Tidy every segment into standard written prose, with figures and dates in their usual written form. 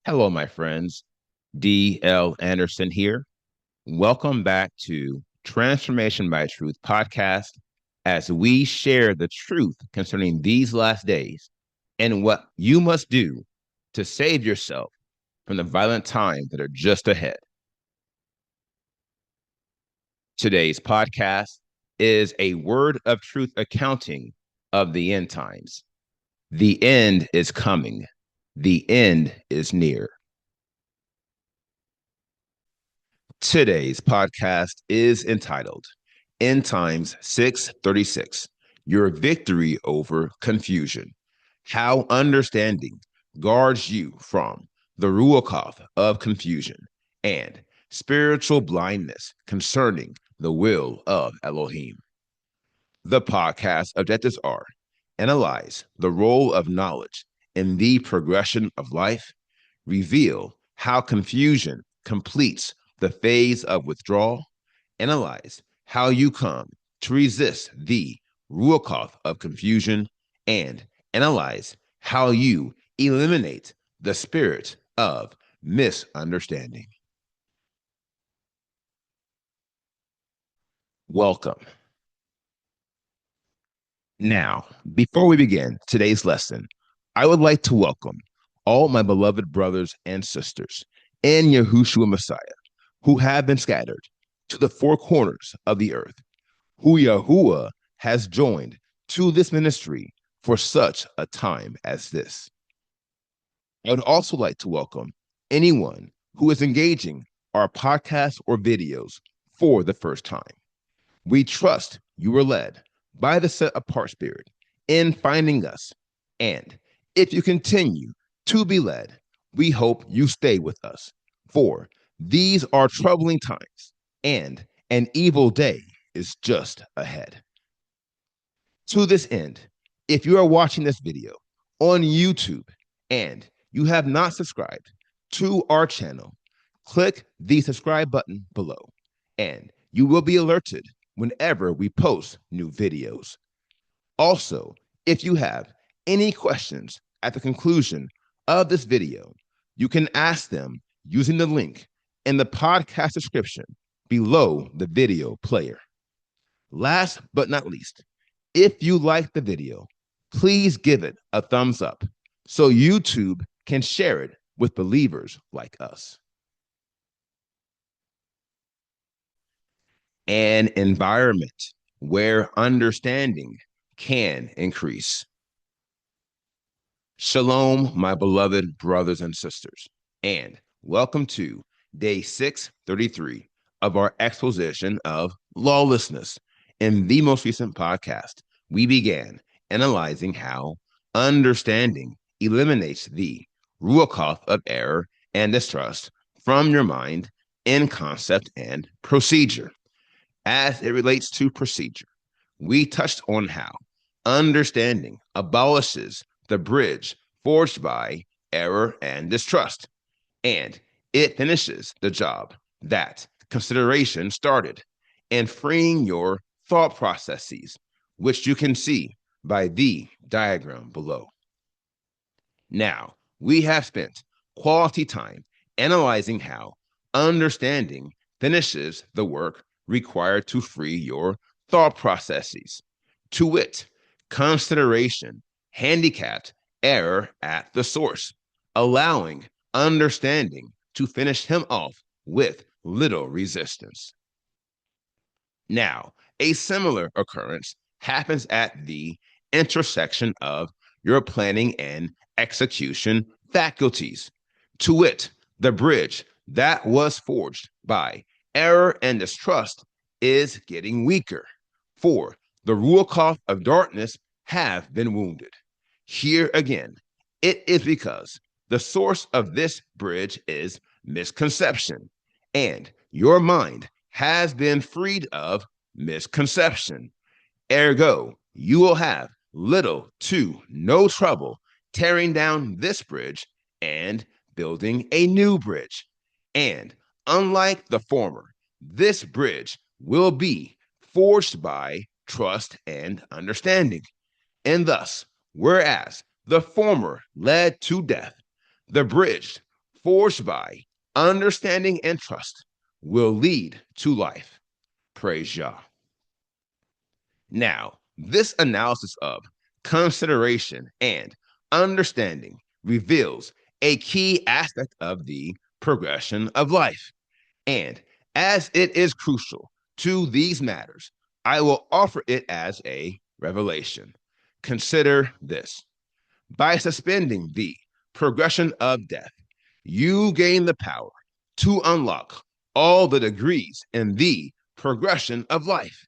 Hello, my friends. D.L. Anderson here. Welcome back to Transformation by Truth podcast as we share the truth concerning these last days and what you must do to save yourself from the violent times that are just ahead. Today's podcast is a word of truth accounting of the end times. The end is coming. The end is near. Today's podcast is entitled End Times 636, Your Victory Over Confusion. How Understanding Guards You from the Ruachoth of Confusion and Spiritual Blindness Concerning the Will of Elohim. The podcast objectives are analyze the role of knowledge in the progression of life, reveal how confusion completes the phase of withdrawal, analyze how you come to resist the Ruachoth of confusion, and analyze how you eliminate the spirit of misunderstanding. Welcome. Now, before we begin today's lesson, I would like to welcome all my beloved brothers and sisters in Yahushua Messiah who have been scattered to the four corners of the earth, who Yahuwah has joined to this ministry for such a time as this. I would also like to welcome anyone who is engaging our podcasts or videos for the first time. We trust you were led by the set apart spirit in finding us. And if you continue to be led, we hope you stay with us. For these are troubling times, and an evil day is just ahead. To this end, if you are watching this video on YouTube and you have not subscribed to our channel, click the subscribe button below, and you will be alerted whenever we post new videos. Also, if you have any questions at the conclusion of this video, you can ask them using the link in the podcast description below the video player. Last but not least, if you like the video, please give it a thumbs up so YouTube can share it with believers like us. An environment where understanding can increase. Shalom, my beloved brothers and sisters, and welcome to day 633 of our exposition of lawlessness. In the most recent podcast, we began analyzing how understanding eliminates the Ruachoth of error and distrust from your mind in concept and procedure. As it relates to procedure, we touched on how understanding abolishes the bridge forged by error and distrust, and it finishes the job that consideration started and freeing your thought processes, which you can see by the diagram below. Now, we have spent quality time analyzing how understanding finishes the work required to free your thought processes. To wit, consideration handicapped error at the source, allowing understanding to finish him off with little resistance. Now, a similar occurrence happens at the intersection of your planning and execution faculties. To wit, the bridge that was forged by error and distrust is getting weaker, for the Ruachoth of darkness have been wounded. Here again, it is because the source of this bridge is misconception, and your mind has been freed of misconception. Ergo, you will have little to no trouble tearing down this bridge and building a new bridge. And unlike the former, this bridge will be forged by trust and understanding. And thus, whereas the former led to death, the bridge forged by understanding and trust, will lead to life. Praise Yah. Now, this analysis of consideration and understanding reveals a key aspect of the progression of life. And as it is crucial to these matters, I will offer it as a revelation. Consider this: by suspending the progression of death, you gain the power to unlock all the degrees in the progression of life,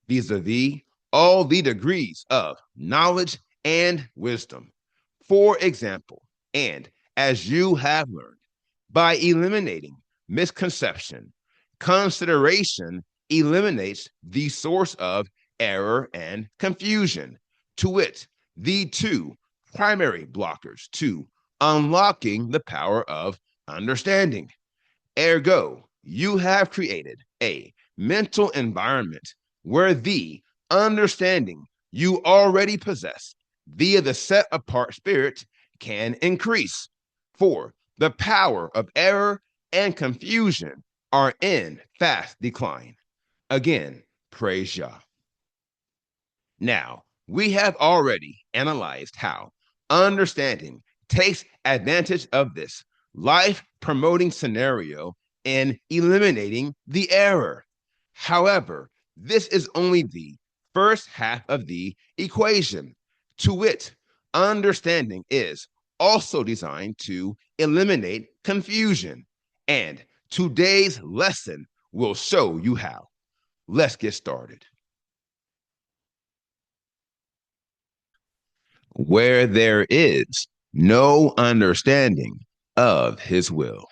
vis-a-vis all the degrees of knowledge and wisdom. For example, and as you have learned, by eliminating misconception, consideration eliminates the source of error and confusion, to wit, the two primary blockers to unlocking the power of understanding. Ergo, you have created a mental environment where the understanding you already possess via the set apart spirit can increase. For the power of error and confusion are in fast decline. Again, praise Yah. Now, we have already analyzed how understanding takes advantage of this life promoting scenario in eliminating the error. However, this is only the first half of the equation. To wit, understanding is also designed to eliminate confusion. And today's lesson will show you how. Let's get started. Where there is no understanding of his will.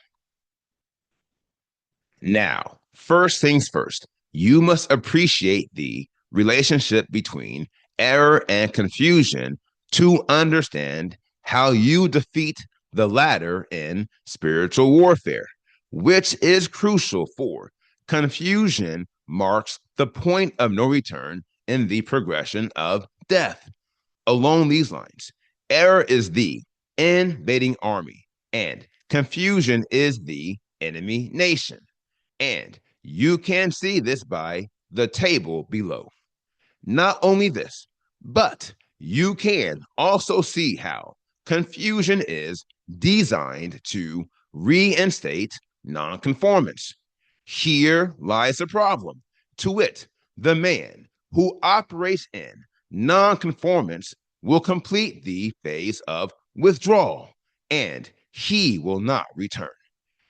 Now, first things first, you must appreciate the relationship between error and confusion to understand how you defeat the latter in spiritual warfare, which is crucial. For confusion marks the point of no return in the progression of death. Along these lines, error is the invading army, and confusion is the enemy nation. And you can see this by the table below. Not only this, but you can also see how confusion is designed to reinstate nonconformance. Here lies the problem. To wit, the man who operates in nonconformance will complete the phase of withdrawal, and he will not return.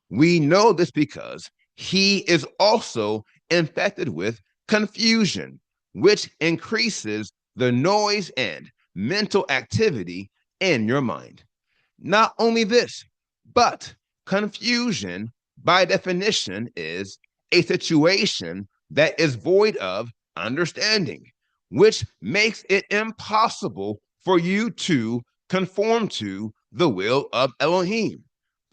We know this because he is also infected with confusion, which increases the noise and mental activity in your mind. Not only this, but confusion, by definition, is a situation that is void of understanding, which makes it impossible for you to conform to the will of Elohim.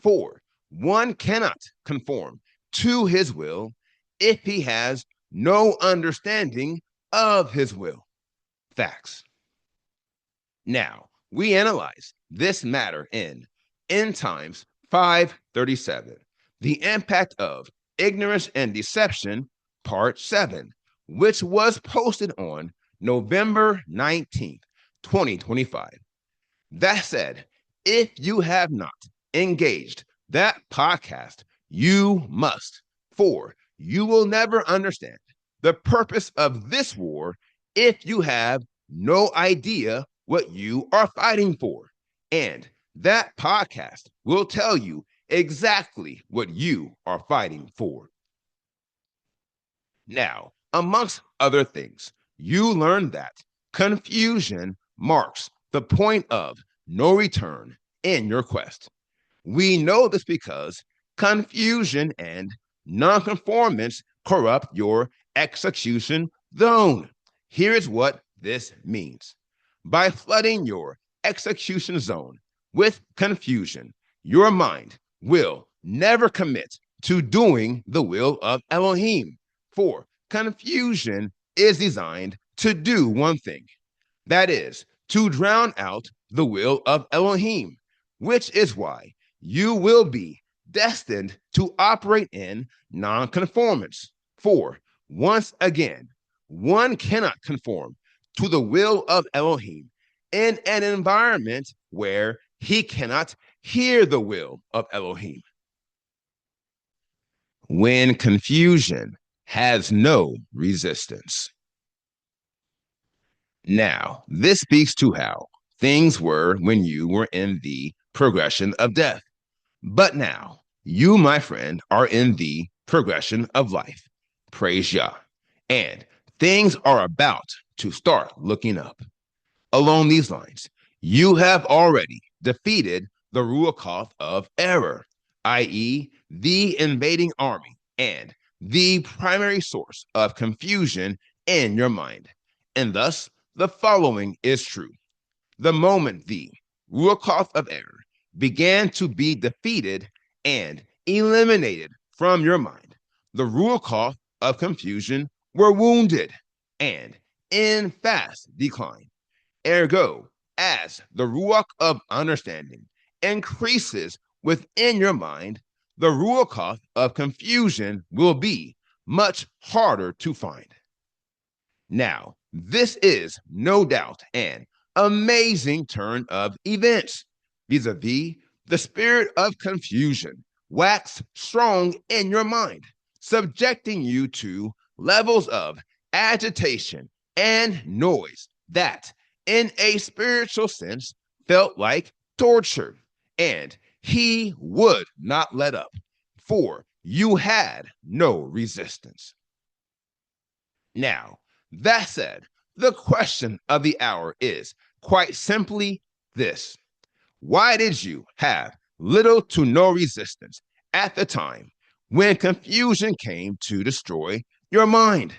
For one cannot conform to his will if he has no understanding of his will. Facts. Now, we analyze this matter in End Times 537, The Impact of Ignorance and Deception, Part 7, which was posted on November 19th, 2025. That said, if you have not engaged that podcast, you must, for you will never understand the purpose of this war if you have no idea what you are fighting for. And that podcast will tell you exactly what you are fighting for. Now, amongst other things, you learn that confusion marks the point of no return in your quest. We know this because confusion and nonconformance corrupt your execution zone. Here is what this means. By flooding your execution zone with confusion, your mind will never commit to doing the will of Elohim. For confusion is designed to do one thing, that is, to drown out the will of Elohim, which is why you will be destined to operate in nonconformance. For once again, one cannot conform to the will of Elohim in an environment where he cannot hear the will of Elohim. When confusion has no resistance. Now, this speaks to how things were when you were in the progression of death. But now, you, my friend, are in the progression of life. Praise Yah. And things are about to start looking up. Along these lines, you have already defeated the Ruachoth of error, i.e., the invading army and the primary source of confusion in your mind. And thus, the following is true. The moment the Ruachoth of error began to be defeated and eliminated from your mind, the Ruachoth of confusion were wounded and in fast decline. Ergo, as the Ruach of understanding increases within your mind, the Ruachoth of confusion will be much harder to find. Now, this is no doubt an amazing turn of events vis-a-vis the spirit of confusion wax strong in your mind, subjecting you to levels of agitation and noise that in a spiritual sense felt like torture, and he would not let up, for you had no resistance. Now, that said, the question of the hour is quite simply this: why did you have little to no resistance at the time when confusion came to destroy your mind?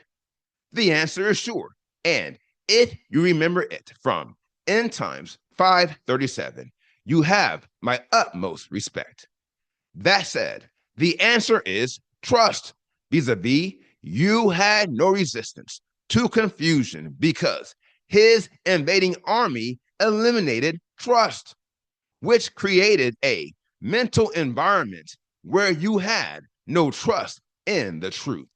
The answer is sure, and if you remember it from End Times 5:37, you have my utmost respect. That said, the answer is trust. Vis-a-vis, you had no resistance to confusion because his invading army eliminated trust, which created a mental environment where you had no trust in the truth.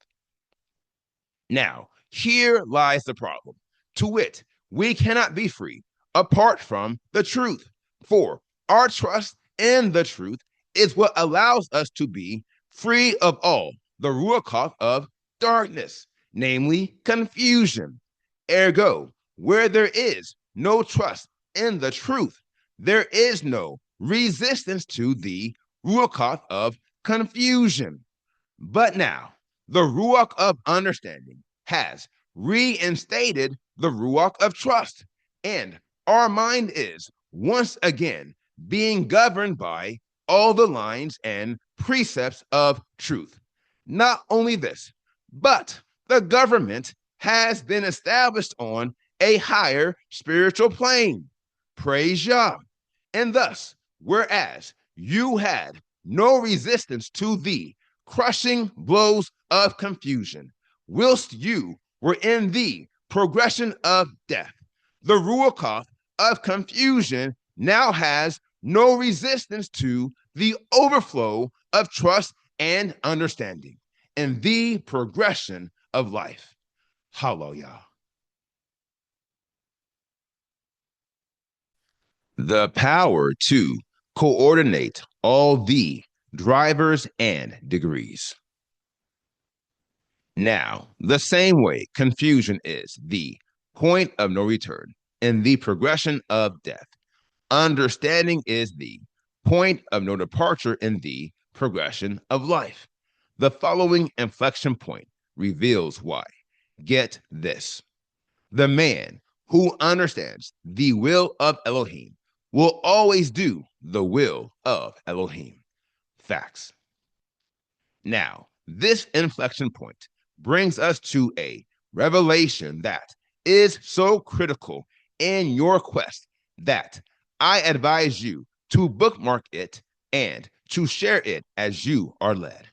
Now, here lies the problem. To wit, we cannot be free apart from the truth, for our trust in the truth is what allows us to be free of all the Ruachoth of darkness, namely confusion. Ergo, where there is no trust in the truth, there is no resistance to the Ruachoth of confusion. But now, the Ruach of understanding has reinstated the Ruach of trust, and our mind is once again being governed by all the lines and precepts of truth. Not only this, but the government has been established on a higher spiritual plane. Praise Yah. And thus, whereas you had no resistance to the crushing blows of confusion, whilst you were in the progression of death, the Ruachoth of confusion now has no resistance to the overflow of trust and understanding in the progression of life. Hallelujah. The power to coordinate all the drivers and degrees. Now, the same way confusion is the point of no return in the progression of death, understanding is the point of no departure in the progression of life. The following inflection point reveals why. Get this: the man who understands the will of Elohim will always do the will of Elohim. Facts. Now, this inflection point brings us to a revelation that is so critical in your quest that I advise you to bookmark it and to share it as you are led.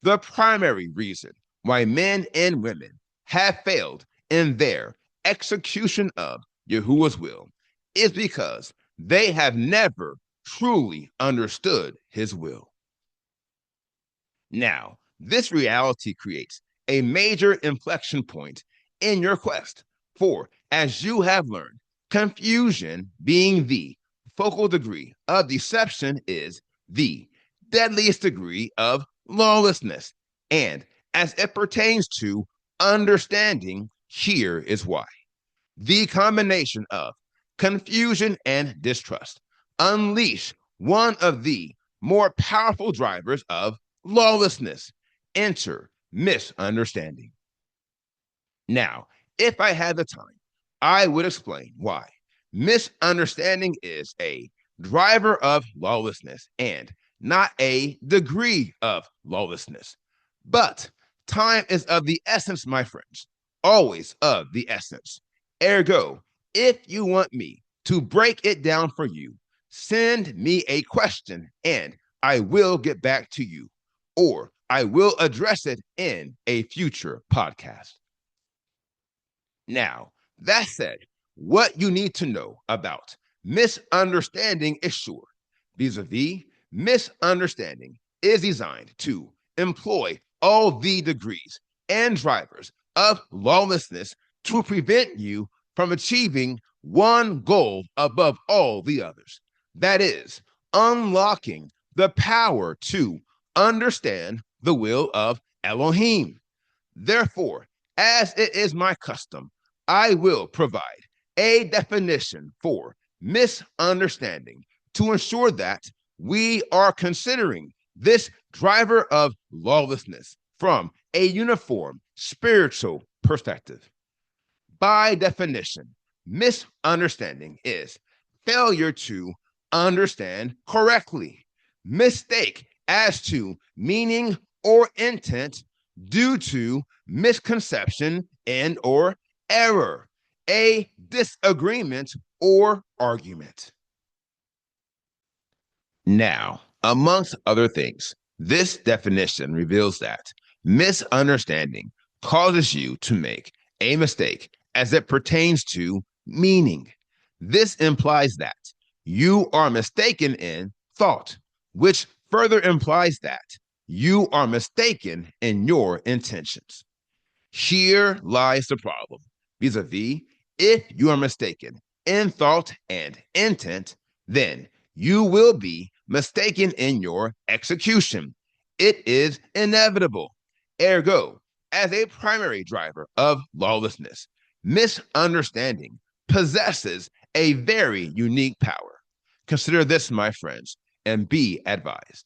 The primary reason why men and women have failed in their execution of Yahuwah's will is because they have never truly understood his will. Now, this reality creates a major inflection point in your quest. For, as you have learned, confusion being the focal degree of deception is the deadliest degree of lawlessness. And as it pertains to understanding, here is why. The combination of confusion and distrust unleash one of the more powerful drivers of lawlessness. Enter misunderstanding. Now, if I had the time, I would explain why misunderstanding is a driver of lawlessness and not a degree of lawlessness. But time is of the essence, my friends, always of the essence. Ergo, if you want me to break it down for you, send me a question and I will get back to you, or I will address it in a future podcast. Now, that said, what you need to know about misunderstanding is sure. Vis-a-vis, misunderstanding is designed to employ all the degrees and drivers of lawlessness to prevent you from achieving one goal above all the others. That is, unlocking the power to understand the will of Elohim. Therefore, as it is my custom, I will provide a definition for misunderstanding to ensure that we are considering this driver of lawlessness from a uniform spiritual perspective. By definition, misunderstanding is failure to understand correctly, mistake as to meaning or intent due to misconception and or error, a disagreement or argument. Now, amongst other things, this definition reveals that misunderstanding causes you to make a mistake as it pertains to meaning. This implies that you are mistaken in thought, which further implies that you are mistaken in your intentions. Here lies the problem. Vis-a-vis, if you are mistaken in thought and intent, then you will be mistaken in your execution. It is inevitable. Ergo, as a primary driver of lawlessness, misunderstanding possesses a very unique power. Consider this, my friends, and be advised.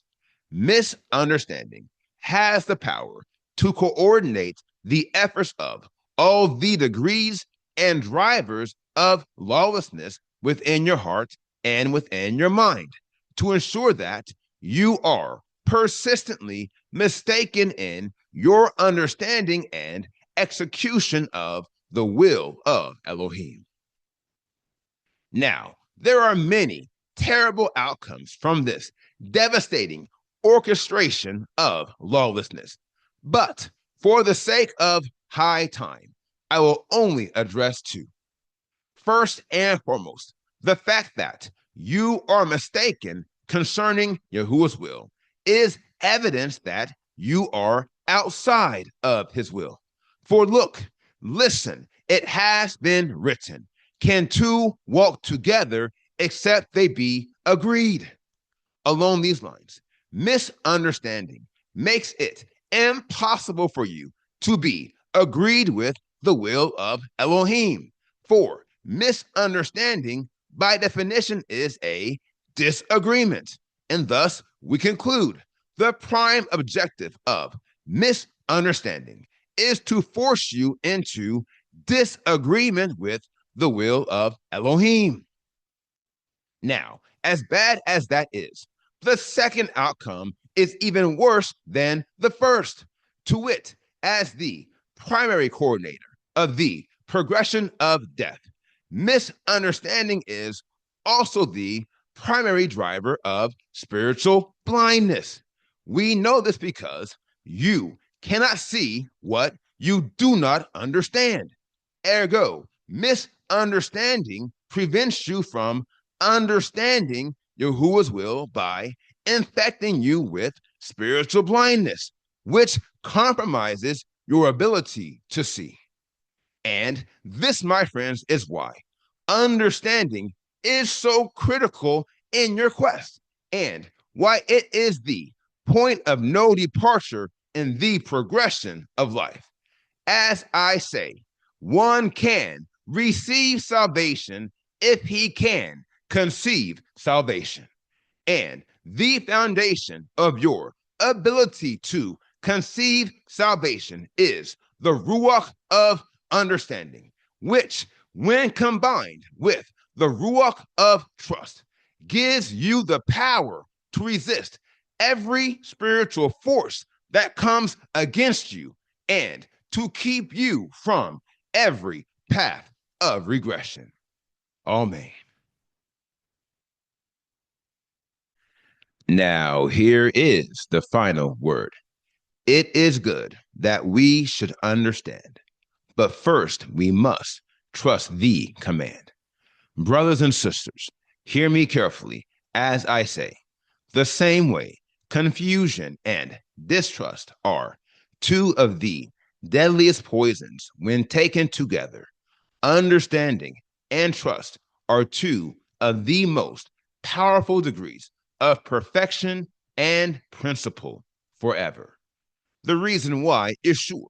Misunderstanding has the power to coordinate the efforts of all the degrees and drivers of lawlessness within your heart and within your mind to ensure that you are persistently mistaken in your understanding and execution of the will of Elohim. Now, there are many terrible outcomes from this devastating orchestration of lawlessness. But for the sake of high time, I will only address two. First and foremost, the fact that you are mistaken concerning Yahuwah's will is evidence that you are outside of his will. For look, listen, it has been written, can two walk together except they be agreed? Along these lines, misunderstanding makes it impossible for you to be agreed with the will of Elohim. For misunderstanding, by definition, is a disagreement. And thus, we conclude the prime objective of misunderstanding is to force you into disagreement with the will of Elohim. Now, as bad as that is, the second outcome is even worse than the first. To wit, as the primary coordinator of the progression of death, misunderstanding is also the primary driver of spiritual blindness. We know this because you cannot see what you do not understand. Ergo, misunderstanding prevents you from understanding Yahuwah's will by infecting you with spiritual blindness, which compromises your ability to see. And this, my friends, is why understanding is so critical in your quest and why it is the point of no departure in the progression of life. As I say, one can receive salvation if he can conceive salvation. And the foundation of your ability to conceive salvation is the Ruach of understanding, which, when combined with the Ruach of trust, gives you the power to resist every spiritual force that comes against you and to keep you from every path of regression. Amen. Now, here is the final word. It is good that we should understand, but first we must trust the command. Brothers and sisters, hear me carefully as I say, the same way confusion and distrust are two of the deadliest poisons when taken together. Understanding and trust are two of the most powerful degrees of perfection and principle forever. The reason why is sure.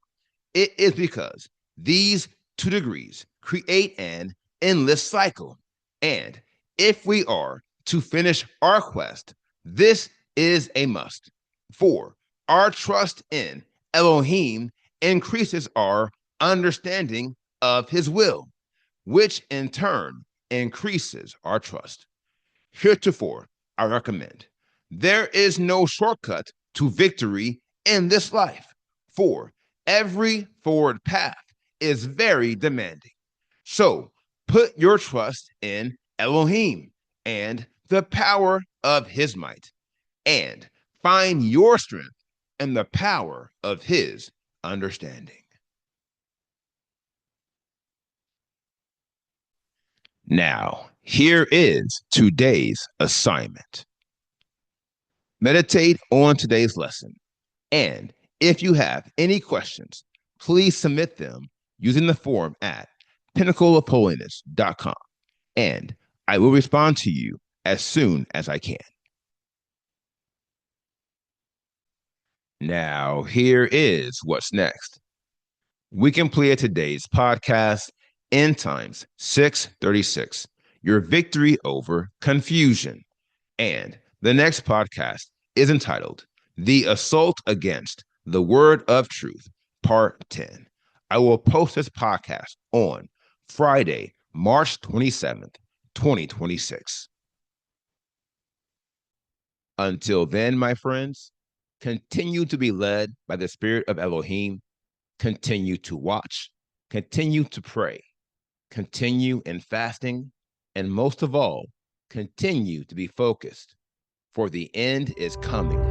It is because these two degrees create an endless cycle. And if we are to finish our quest, this is a must. For our trust in Elohim increases our understanding of his will, which in turn increases our trust. Heretofore, I recommend there is no shortcut to victory in this life, for every forward path is very demanding. So put your trust in Elohim and the power of his might, and find your strength in the power of his understanding. Now, here is today's assignment. Meditate on today's lesson. And if you have any questions, please submit them using the form at pinnacleofholiness.com. And I will respond to you as soon as I can. Now, here is what's next. We completed today's podcast, End Times 636, Your Victory Over Confusion. And the next podcast is entitled The Assault Against the Word of Truth, Part 10. I will post this podcast on Friday, March 27th, 2026. Until then, my friends, continue to be led by the Spirit of Elohim. Continue to watch, continue to pray, continue in fasting, and most of all, continue to be focused, for the end is coming.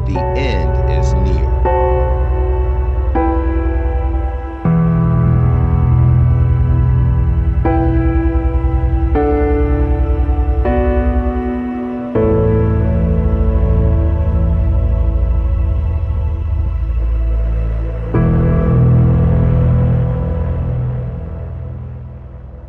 The end is near.